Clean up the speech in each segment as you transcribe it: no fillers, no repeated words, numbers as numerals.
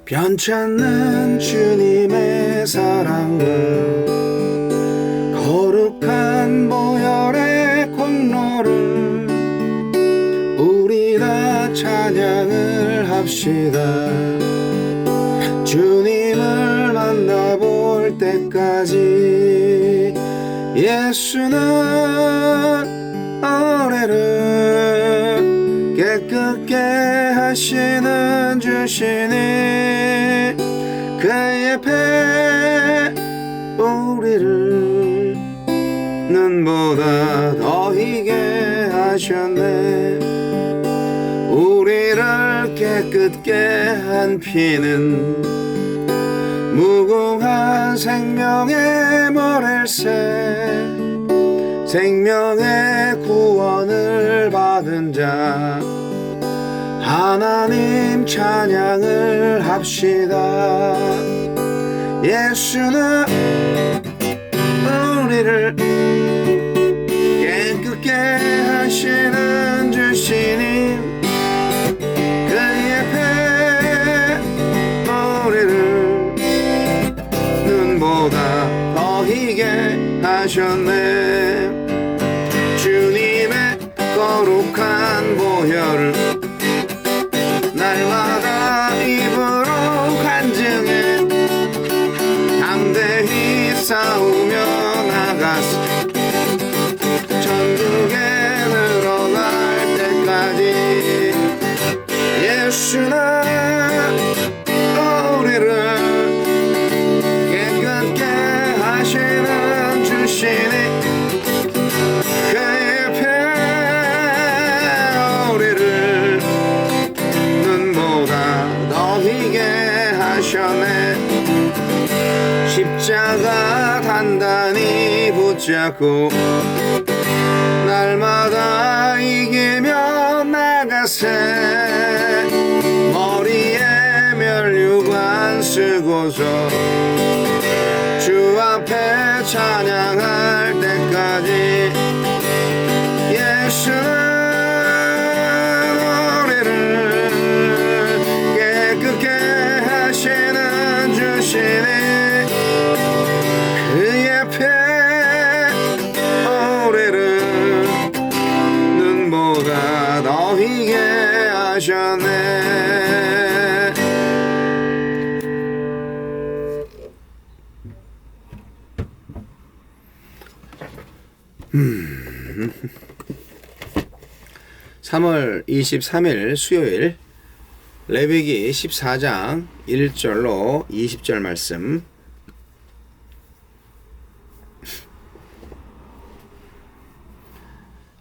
변찮는 주님의 사랑과 거룩한 보혈의 공로를 우리 다 찬양을 합시다. 주님을 만나볼 때까지 예수는 우리를 깨끗게 하시는 주시니 그의 배 우리를 눈보다 더 희게 하셨네. 우리를 깨끗게 한 피는 무궁한 생명의 모래새, 생명의 구원을 받은 자 하나님 찬양을 합시다. 예수는 우리를 깨끗게 하시는 주시니 그의 배 우리를 눈보다 더 희게 하셨네. 주님의 거룩한 보혈을 날마다 입으로 간증해 담대히 싸우며 나가서 천국에 들어갈 때까지 예수는 우리를 깨끗게 하시는 주시니 그의 배 우리를 눈보다 더 희게 하셨네. 십자가 단단히 붙잡고 날마다 이기며 나가세. 머리에 면류관 쓰고서 주 앞에 찬양할 때까지 예수는 우리를 깨끗게 하시는 주시니 그의 배 우리를 눈보다 더 희게 하셨네. (3월 23일) 수요일 레위기 14장 1절로 20절 말씀.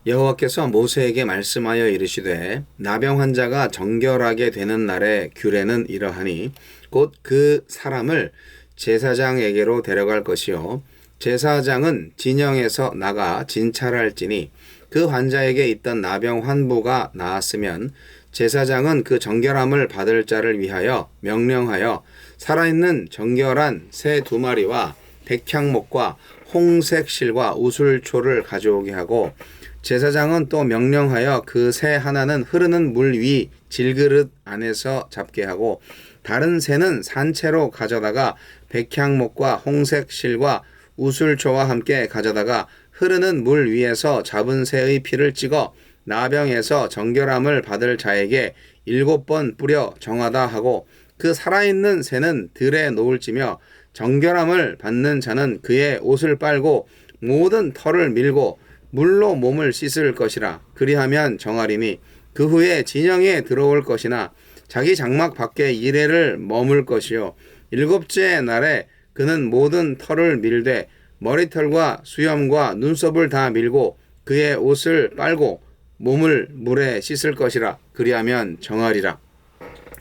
여호와께서 모세에게 말씀하여 이르시되 나병 환자가 정결하게 되는 날의 규례는 이러하니 곧 그 사람을 제사장에게로 데려갈 것이요 제사장은 진영에서 나가 진찰할지니 그 환자에게 있던 나병 환부가 나았으면 제사장은 그 정결함을 받을 자를 위하여 명령하여 살아있는 정결한 새 2마리와 백향목과 홍색 실과 우슬초를 가져오게 하고 제사장은 또 명령하여 그 새 하나는 흐르는 물 위 질그릇 안에서 잡게 하고 다른 새는 산채로 가져다가 백향목과 홍색 실과 우슬초와 함께 가져다가 흐르는 물 위에서 잡은 새의 피를 찍어 나병에서 정결함을 받을 자에게 7번 뿌려 정하다 하고 그 살아있는 새는 들에 놓을지며 정결함을 받는 자는 그의 옷을 빨고 모든 털을 밀고 물로 몸을 씻을 것이라. 그리하면 정하리니 그 후에 진영에 들어올 것이나 자기 장막 밖에 이레를 머물 것이요 7째 날에 그는 모든 털을 밀되 머리털과 수염과 눈썹을 다 밀고 그의 옷을 빨고 몸을 물에 씻을 것이라. 그리하면 정하리라.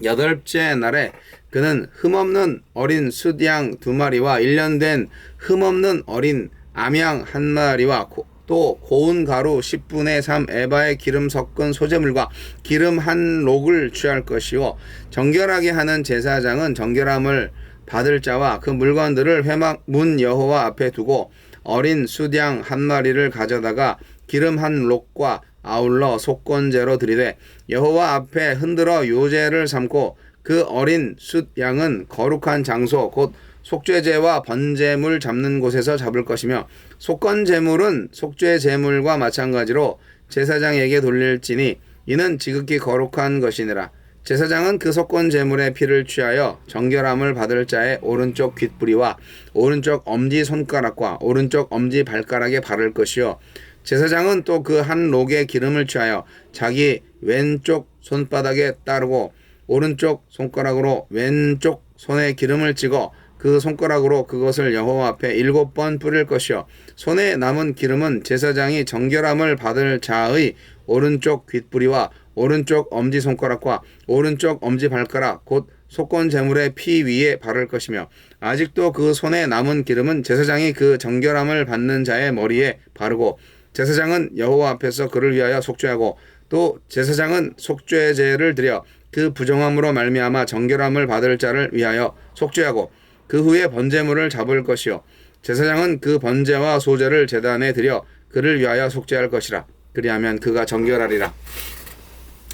8째 날에 그는 흠없는 어린 숫양 2마리와 1년 된 흠없는 어린 암양 1마리와 또 고운 가루 10분의 3 에바의 기름 섞은 소재물과 기름 1록을 취할 것이요 정결하게 하는 제사장은 정결함을 받을 자와 그 물건들을 회막 문 여호와 앞에 두고 어린 숫양 한 마리를 가져다가 기름 한 록과 아울러 속건제로 드리되 여호와 앞에 흔들어 요제를 삼고 그 어린 숫양은 거룩한 장소 곧 속죄제와 번제물 잡는 곳에서 잡을 것이며 속건제물은 속죄제물과 마찬가지로 제사장에게 돌릴지니 이는 지극히 거룩한 것이니라. 제사장은 그 속건제물의 피를 취하여 정결함을 받을 자의 오른쪽 귓뿌리와 오른쪽 엄지 손가락과 오른쪽 엄지 발가락에 바를 것이요 제사장은 또 그 한 록의 기름을 취하여 자기 왼쪽 손바닥에 따르고 오른쪽 손가락으로 왼쪽 손에 기름을 찍어 그 손가락으로 그것을 여호와 앞에 7번 뿌릴 것이요 손에 남은 기름은 제사장이 정결함을 받을 자의 오른쪽 귓뿌리와 오른쪽 엄지손가락과 오른쪽 엄지발가락 곧 속건제물의 피 위에 바를 것이며 아직도 그 손에 남은 기름은 제사장이 그 정결함을 받는 자의 머리에 바르고 제사장은 여호와 앞에서 그를 위하여 속죄하고 또 제사장은 속죄제를 드려 그 부정함으로 말미암아 정결함을 받을 자를 위하여 속죄하고 그 후에 번제물을 잡을 것이요 제사장은 그 번제와 소제를 제단에 드려 그를 위하여 속죄할 것이라. 그리하면 그가 정결하리라.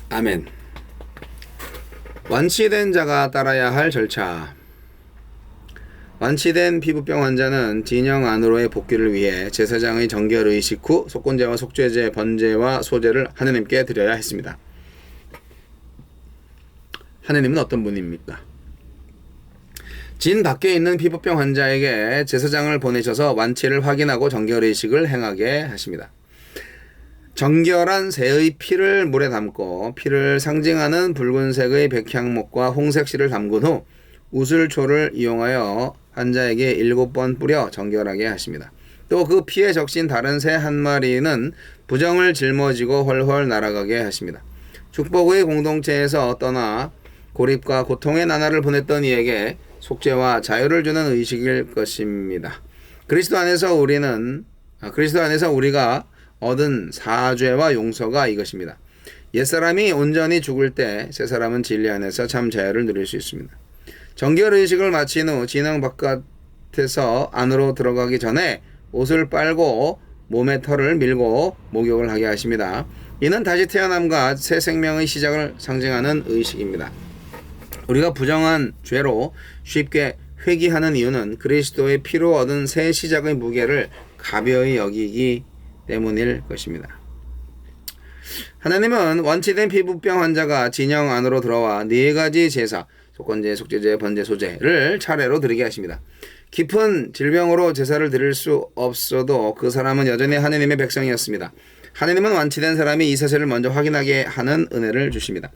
아멘. 완치된 자가 따라야 할 절차. 완치된 피부병 환자는 진영 안으로의 복귀를 위해 제사장의 정결의식 후 속건제와 속죄제, 번제와 소제를 하느님께 드려야 했습니다. 하느님은 어떤 분입니까? 진 밖에 있는 피부병 환자에게 제사장을 보내셔서 완치를 확인하고 정결의식을 행하게 하십니다. 정결한 새의 피를 물에 담고 피를 상징하는 붉은색의 백향목과 홍색실을 담근 후 우슬초를 이용하여 환자에게 7번 뿌려 정결하게 하십니다. 또 그 피에 적신 다른 새 한 마리는 부정을 짊어지고 훨훨 날아가게 하십니다. 축복의 공동체에서 떠나 고립과 고통의 나날을 보냈던 이에게 속죄와 자유를 주는 의식일 것입니다. 그리스도 안에서 우리가 얻은 사죄와 용서가 이것입니다. 옛사람이 온전히 죽을 때 새사람은 진리 안에서 참 자유를 누릴 수 있습니다. 정결의식을 마친 후 진영 바깥에서 안으로 들어가기 전에 옷을 빨고 몸에 털을 밀고 목욕을 하게 하십니다. 이는 다시 태어남과 새 생명의 시작을 상징하는 의식입니다. 우리가 부정한 죄로 쉽게 회귀하는 이유는 그리스도의 피로 얻은 새 시작의 무게를 가벼이 여기기 때문일 것입니다. 하나님은 완치된 피부병 환자가 진영 안으로 들어와 4가지 제사, 속건제, 속죄제, 번제, 소제를 차례로 드리게 하십니다. 깊은 질병으로 제사를 드릴 수 없어도 그 사람은 여전히 하나님의 백성이었습니다. 하나님은 완치된 사람이 이 사실을 먼저 확인하게 하는 은혜를 주십니다.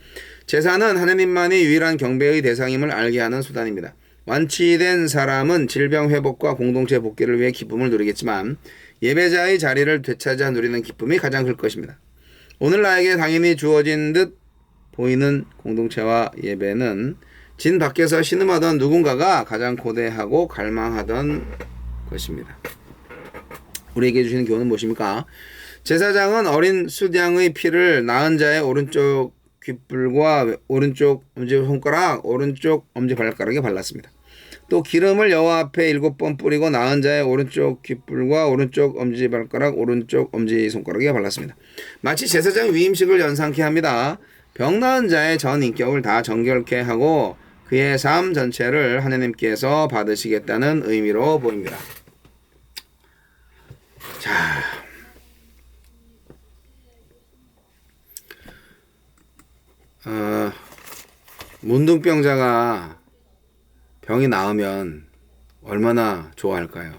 제사는 하나님만이 유일한 경배의 대상임을 알게 하는 수단입니다. 완치된 사람은 질병 회복과 공동체 복귀를 위해 기쁨을 누리겠지만 예배자의 자리를 되찾아 누리는 기쁨이 가장 클 것입니다. 오늘 나에게 당연히 주어진 듯 보이는 공동체와 예배는 진 밖에서 신음하던 누군가가 가장 고대하고 갈망하던 것입니다. 우리에게 주시는 교훈은 무엇입니까? 제사장은 어린 숫양의 피를 낳은 자의 오른쪽 귓불과 오른쪽 엄지손가락, 오른쪽 엄지발가락에 발랐습니다. 또 기름을 여호와 앞에 7번 뿌리고 낳은 자의 오른쪽 귓불과 오른쪽 엄지발가락, 오른쪽 엄지손가락에 발랐습니다. 마치 제사장 위임식을 연상케 합니다. 병 나은 자의 전 인격을 다 정결케 하고 그의 삶 전체를 하나님께서 받으시겠다는 의미로 보입니다. 자, 문둥병자가 병이 나으면 얼마나 좋아할까요?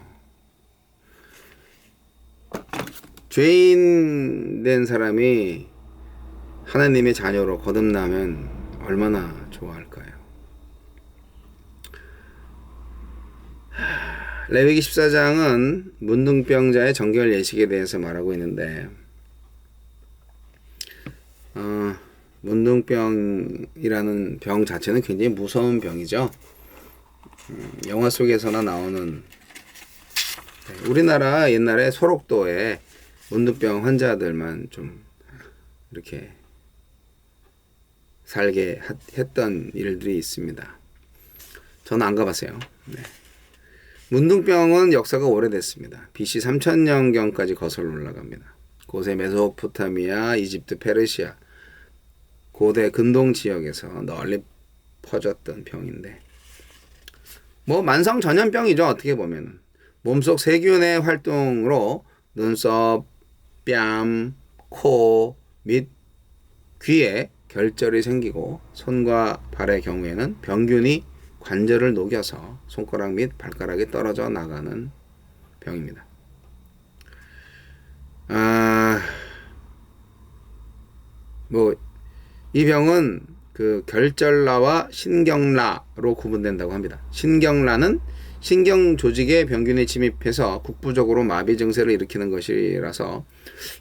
죄인 된 사람이 하나님의 자녀로 거듭나면 얼마나 좋아할까요? 레위기 14장은 문둥병자의 정결 예식에 대해서 말하고 있는데 문둥병이라는 병 자체는 굉장히 무서운 병이죠. 영화 속에서나 나오는 우리나라 옛날에 소록도에 문둥병 환자들만 좀 이렇게 살게 했던 일들이 있습니다. 저는 안 가봤어요. 네. 문둥병은 역사가 오래됐습니다. BC 3000년경까지 거슬러 올라갑니다. 고대 메소포타미아, 이집트, 페르시아, 고대 근동 지역에서 널리 퍼졌던 병인데 뭐 만성 전염병이죠. 어떻게 보면은 몸속 세균의 활동으로 눈썹, 뺨, 코 및 귀에 결절이 생기고 손과 발의 경우에는 병균이 관절을 녹여서 손가락 및 발가락이 떨어져 나가는 병입니다. 이 병은 그 결절라와 신경라로 구분된다고 합니다. 신경라는 신경 조직에 병균이 침입해서 국부적으로 마비 증세를 일으키는 것이라서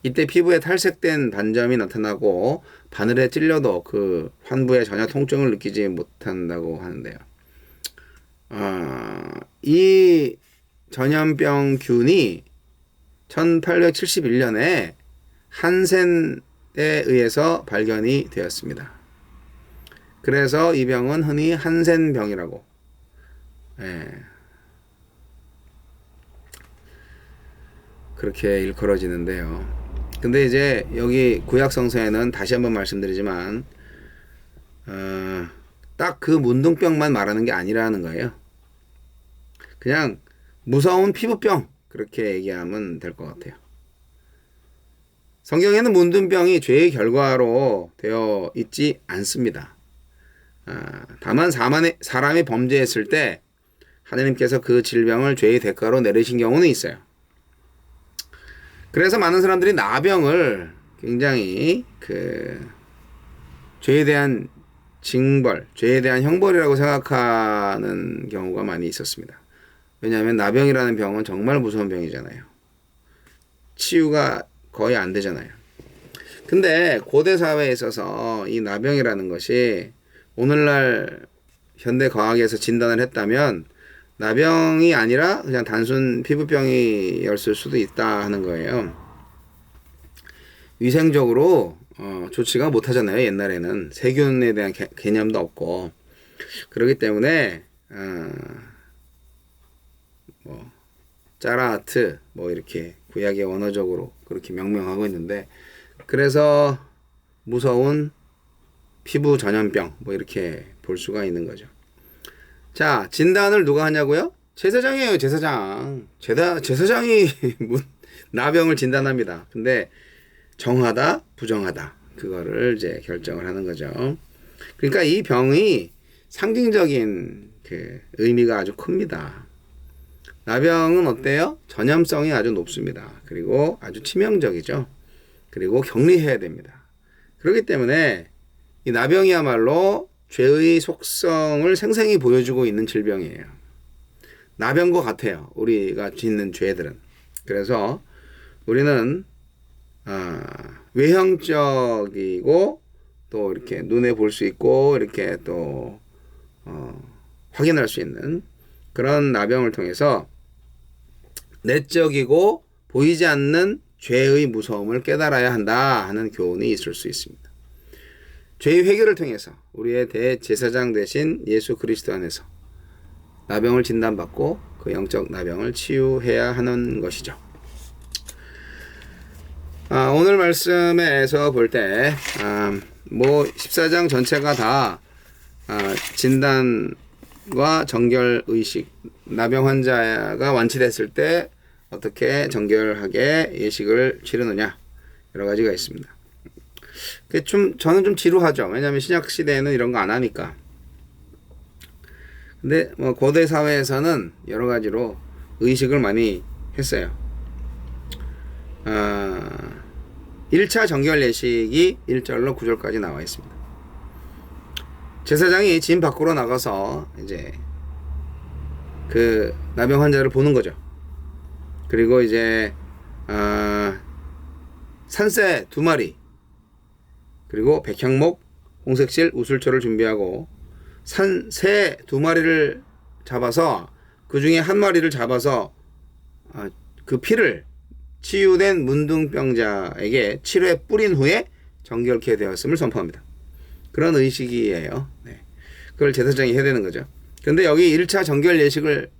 이때 피부에 탈색된 반점이 나타나고 바늘에 찔려도 그 환부에 전혀 통증을 느끼지 못한다고 하는데요. 이 전염병균이 1871년에 한센에 의해서 발견이 되었습니다. 그래서 이 병은 흔히 한센병이라고 그렇게 일컬어지는데요. 근데 이제 여기 구약성서에는 다시 한번 말씀드리지만 딱 그 문둥병만 말하는 게 아니라는 거예요. 그냥 무서운 피부병 그렇게 얘기하면 될 것 같아요. 성경에는 문둥병이 죄의 결과로 되어 있지 않습니다. 다만 사람이 범죄했을 때 하나님께서 그 질병을 죄의 대가로 내리신 경우는 있어요. 그래서 많은 사람들이 나병을 굉장히 죄에 대한 징벌, 죄에 대한 형벌이라고 생각하는 경우가 많이 있었습니다. 왜냐하면 나병이라는 병은 정말 무서운 병이잖아요. 치유가 거의 안 되잖아요. 근데 고대 사회에 있어서 이 나병이라는 것이 오늘날 현대 과학에서 진단을 했다면 나병이 아니라 그냥 단순 피부병이었을 수도 있다 하는 거예요. 위생적으로 좋지가 못하잖아요. 옛날에는 세균에 대한 개념도 없고 그렇기 때문에 짜라하트 이렇게 구약의 원어적으로 그렇게 명명하고 있는데 그래서 무서운 피부 전염병 이렇게 볼 수가 있는 거죠. 자, 진단을 누가 하냐고요? 제사장이에요. 제사장. 제사장이 나병을 진단합니다. 근데 정하다, 부정하다 그거를 이제 결정을 하는 거죠. 그러니까 이 병이 상징적인 그 의미가 아주 큽니다. 나병은 어때요? 전염성이 아주 높습니다. 그리고 아주 치명적이죠. 그리고 격리해야 됩니다. 그렇기 때문에 이 나병이야말로 죄의 속성을 생생히 보여주고 있는 질병이에요. 나병과 같아요. 우리가 짓는 죄들은. 그래서 우리는 외형적이고 또 이렇게 눈에 볼 수 있고 이렇게 또 확인할 수 있는 그런 나병을 통해서 내적이고 보이지 않는 죄의 무서움을 깨달아야 한다 하는 교훈이 있을 수 있습니다. 죄의 회개를 통해서 우리의 대제사장 되신 예수 그리스도 안에서 나병을 진단받고 그 영적 나병을 치유해야 하는 것이죠. 오늘 말씀에서 볼 때 14장 전체가 다 진단과 정결 의식, 나병 환자가 완치됐을 때 어떻게 정결하게 예식을 치르느냐 여러 가지가 있습니다. 저는 좀 지루하죠. 왜냐하면 신약 시대에는 이런 거 안 하니까. 근데 고대 사회에서는 여러 가지로 의식을 많이 했어요. 1차 정결 예식이 1절로 9절까지 나와 있습니다. 제사장이 진 밖으로 나가서 이제 그 나병 환자를 보는 거죠. 그리고 이제 산새 2마리 그리고 백향목, 홍색실, 우슬초를 준비하고 새 2마리를 잡아서 그 중에 1마리를 잡아서 그 피를 치유된 문둥병자에게 7회 뿌린 후에 정결케 되었음을 선포합니다. 그런 의식이에요. 네. 그걸 제사장이 해야 되는 거죠. 근데 여기 1차 정결 예식을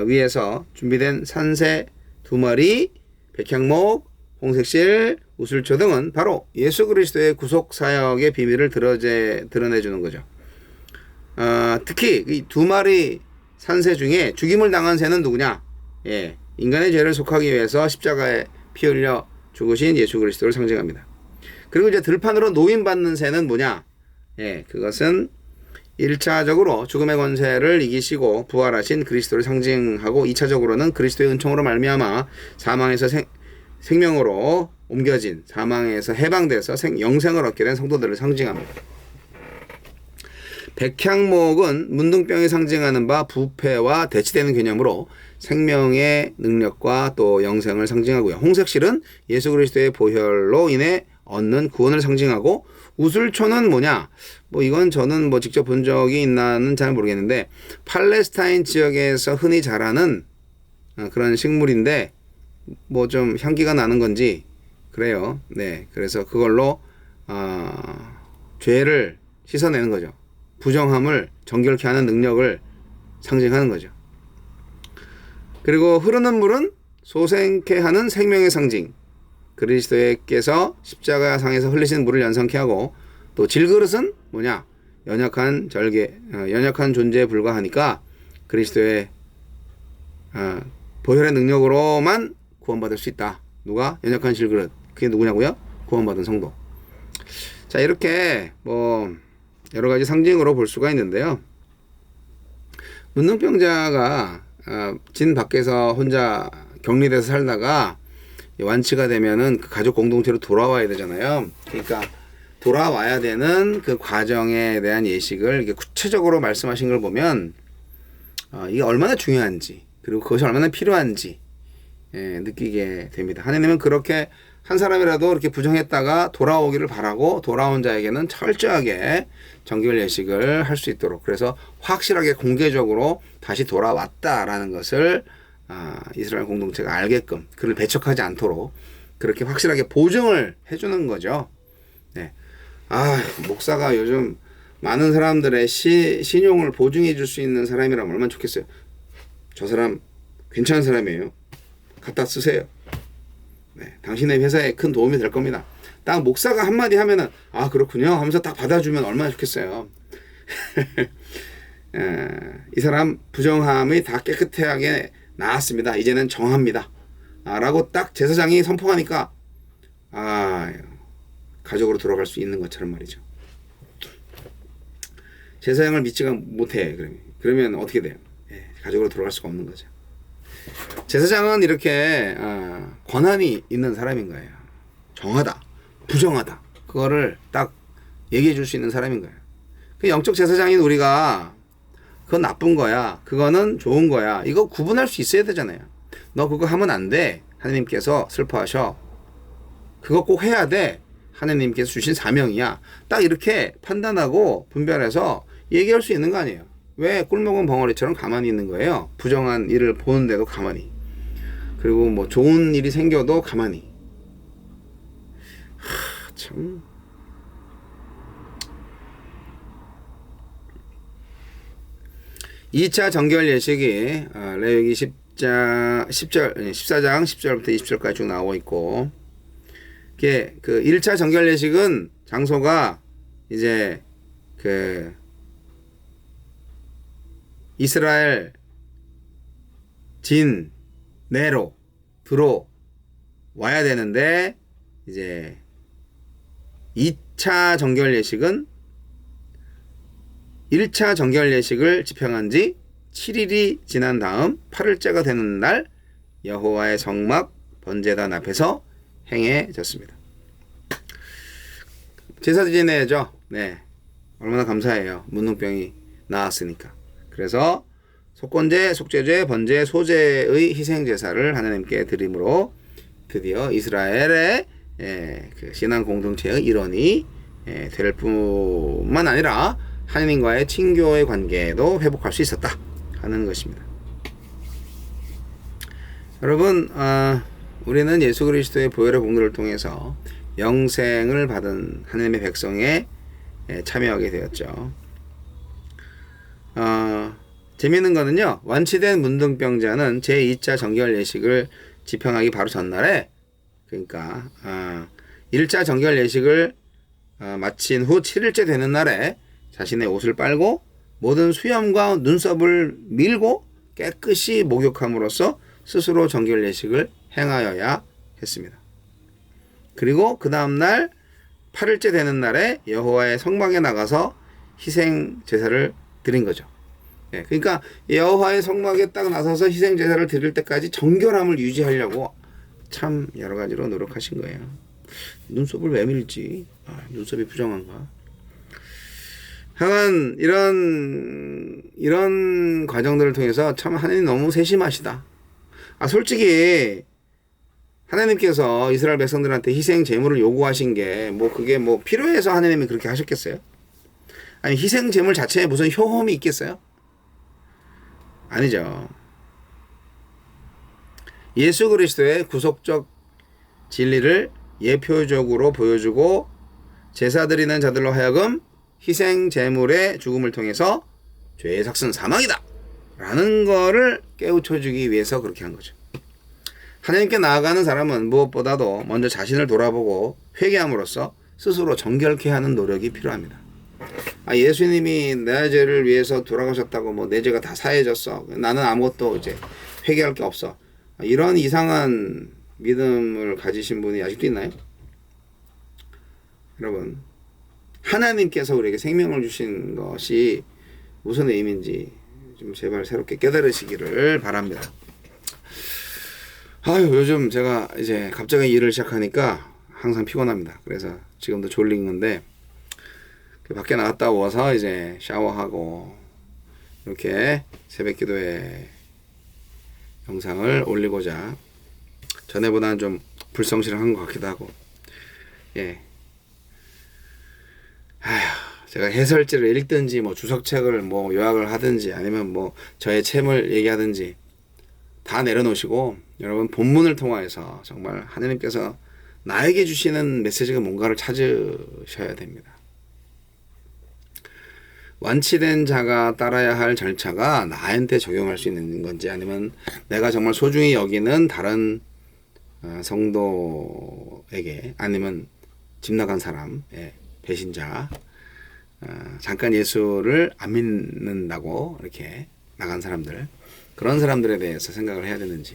위에서 준비된 산새 2마리, 백향목, 홍색실, 우슬초 등은 바로 예수 그리스도의 구속 사역의 비밀을 드러내주는 거죠. 특히 이 2마리 산새 중에 죽임을 당한 새는 누구냐? 인간의 죄를 속하기 위해서 십자가에 피 흘려 죽으신 예수 그리스도를 상징합니다. 그리고 이제 들판으로 노임받는 새는 뭐냐? 그것은 1차적으로 죽음의 권세를 이기시고 부활하신 그리스도를 상징하고 2차적으로는 그리스도의 은총으로 말미암아 사망에서 생명으로 옮겨진, 사망에서 해방돼서 영생을 얻게 된 성도들을 상징합니다. 백향목은 문둥병이 상징하는 바 부패와 대치되는 개념으로 생명의 능력과 또 영생을 상징하고요. 홍색실은 예수 그리스도의 보혈로 인해 얻는 구원을 상징하고, 우슬초는 뭐냐? 이건 저는 직접 본 적이 있나는 잘 모르겠는데, 팔레스타인 지역에서 흔히 자라는 그런 식물인데, 좀 향기가 나는 건지, 그래요. 네. 그래서 그걸로, 죄를 씻어내는 거죠. 부정함을 정결케 하는 능력을 상징하는 거죠. 그리고 흐르는 물은 소생케 하는 생명의 상징, 그리스도께서 십자가상에서 흘리신 물을 연상케 하고, 또 질그릇은 뭐냐? 연약한 존재에 불과하니까 그리스도의 보혈의 능력으로만 구원받을 수 있다. 누가? 연약한 질그릇. 그게 누구냐고요? 구원받은 성도. 자, 이렇게 여러 가지 상징으로 볼 수가 있는데요. 문둥병자가 진 밖에서 혼자 격리돼서 살다가 완치가 되면은 그 가족 공동체로 돌아와야 되잖아요. 그러니까 돌아와야 되는 그 과정에 대한 예식을 이게 구체적으로 말씀하신 걸 보면 이게 얼마나 중요한지, 그리고 그것이 얼마나 필요한지 느끼게 됩니다. 하나님은 그렇게 한 사람이라도 이렇게 부정했다가 돌아오기를 바라고, 돌아온 자에게는 철저하게 정결 예식을 할 수 있도록, 그래서 확실하게 공개적으로 다시 돌아왔다라는 것을 이스라엘 공동체가 알게끔, 그를 배척하지 않도록 그렇게 확실하게 보증을 해주는 거죠. 네. 목사가 요즘 많은 사람들의 신용을 보증해 줄 수 있는 사람이라면 얼마나 좋겠어요. 저 사람 괜찮은 사람이에요. 갖다 쓰세요. 네, 당신의 회사에 큰 도움이 될 겁니다. 딱 목사가 한마디 하면은 그렇군요 하면서 딱 받아주면 얼마나 좋겠어요. 이 사람 부정함이 다 깨끗하게 나았습니다. 이제는 정합니다. 라고 딱 제사장이 선포하니까 가족으로 돌아갈 수 있는 것처럼 말이죠. 제사장을 믿지가 못해. 그러면 어떻게 돼요? 가족으로 돌아갈 수가 없는 거죠. 제사장은 이렇게 권한이 있는 사람인 거예요. 정하다, 부정하다, 그거를 딱 얘기해 줄 수 있는 슬퍼하는 거예요. 그 영적 제사장인 우리가 그건 나쁜 거야, 그거는 좋은 거야, 이거 구분할 수 있어야 되잖아요. 너 그거 하면 안 돼, 하나님께서 슬퍼하셔. 그거 꼭 해야 돼, 하나님께서 주신 사명이야. 딱 이렇게 판단하고 분별해서 얘기할 수 있는 거 아니에요. 왜 꿀먹은 벙어리처럼 가만히 있는 거예요? 부정한 일을 보는데도 가만히, 그리고 좋은 일이 생겨도 가만히. 참. (2차) 정결 예식이 레위기 14장 10절부터 20절까지 쭉 나오고 있고, 이게 그 1차 정결 예식은 장소가 이제 그 이스라엘 진 내로 들어와야 되는데, 이제 2차 정결 예식은 1차 정결 예식을 집행한 지 7일이 지난 다음 8일째가 되는 날 여호와의 성막 번제단 앞에서 행해졌습니다. 제사 지내죠. 네, 얼마나 감사해요. 문둥병이 나았으니까. 그래서 속건제, 속죄제, 번제, 소제의 희생제사를 하나님께 드림으로 드디어 이스라엘의 그 신앙 공동체의 일원이 될 뿐만 아니라 하나님과의 친교의 관계도 회복할 수 있었다 하는 것입니다. 여러분, 우리는 예수 그리스도의 보혈의 공로를 통해서 영생을 받은 하나님의 백성에 참여하게 되었죠. 재미있는 거는요. 완치된 문둥병자는 제2차 정결 예식을 집행하기 바로 전날에, 그러니까 1차 정결 예식을 마친 후 7일째 되는 날에 자신의 옷을 빨고 모든 수염과 눈썹을 밀고 깨끗이 목욕함으로써 스스로 정결 예식을 행하여야 했습니다. 그리고 그 다음날 8일째 되는 날에 여호와의 성막에 나가서 희생 제사를 드린 거죠. 예, 그러니까 여호와의 성막에 딱 나서서 희생 제사를 드릴 때까지 정결함을 유지하려고 참 여러 가지로 노력하신 거예요. 눈썹을 왜 밀지? 눈썹이 부정한가? 하여간 이런 과정들을 통해서 참 하나님 너무 세심하시다. 솔직히 하나님께서 이스라엘 백성들한테 희생 제물을 요구하신 게 그게 필요해서 하나님이 그렇게 하셨겠어요? 아니 희생 제물 자체에 무슨 효험이 있겠어요? 아니죠. 예수 그리스도의 구속적 진리를 예표적으로 보여주고 제사 드리는 자들로 하여금 희생 제물의 죽음을 통해서 죄의 삭은 사망이다 라는 거를 깨우쳐주기 위해서 그렇게 한 거죠. 하나님께 나아가는 사람은 무엇보다도 먼저 자신을 돌아보고 회개함으로써 스스로 정결케 하는 노력이 필요합니다. 예수님이 내 죄를 위해서 돌아가셨다고 내 죄가 다 사해졌어, 나는 아무것도 이제 회개할 게 없어, 이런 이상한 믿음을 가지신 분이 아직도 있나요? 여러분, 하나님께서 우리에게 생명을 주신 것이 무슨 의미인지 좀 제발 새롭게 깨달으시기를 바랍니다. 요즘 제가 이제 갑자기 일을 시작하니까 항상 피곤합니다. 그래서 지금도 졸린 건데, 밖에 나갔다 와서 이제 샤워하고 이렇게 새벽 기도회 영상을 올리고자, 전에보다는 좀 불성실한 것 같기도 하고, 제가 해설지를 읽든지 주석책을 요약을 하든지 아니면 저의 채물 얘기하든지 다 내려놓으시고, 여러분 본문을 통하여서 정말 하나님께서 나에게 주시는 메시지가 뭔가를 찾으셔야 됩니다. 완치된 자가 따라야 할 절차가 나한테 적용할 수 있는 건지, 아니면 내가 정말 소중히 여기는 다른 성도에게, 아니면 집 나간 사람, 배신자, 잠깐 예수를 안 믿는다고 이렇게 나간 사람들, 그런 사람들에 대해서 생각을 해야 되는지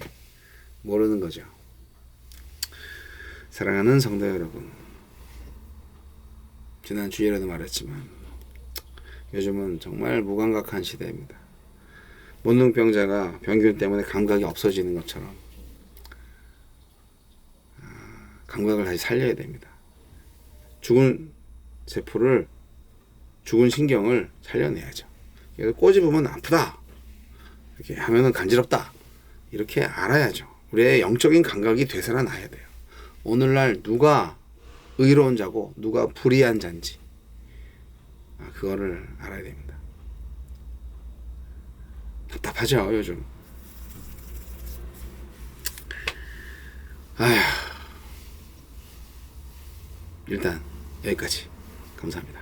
모르는 거죠. 사랑하는 성도 여러분, 지난 주일에도 말했지만 요즘은 정말 무감각한 시대입니다. 문둥병자가 병균 때문에 감각이 없어지는 것처럼 감각을 다시 살려야 됩니다. 죽은 세포를, 죽은 신경을 살려내야죠. 그래서 꼬집으면 아프다, 이렇게 하면은 간지럽다, 이렇게 알아야죠. 우리의 영적인 감각이 되살아나야 돼요. 오늘날 누가 의로운 자고 누가 불의한 자인지 그거를 알아야 됩니다. 답답하죠 요즘. 일단 여기까지. 감사합니다.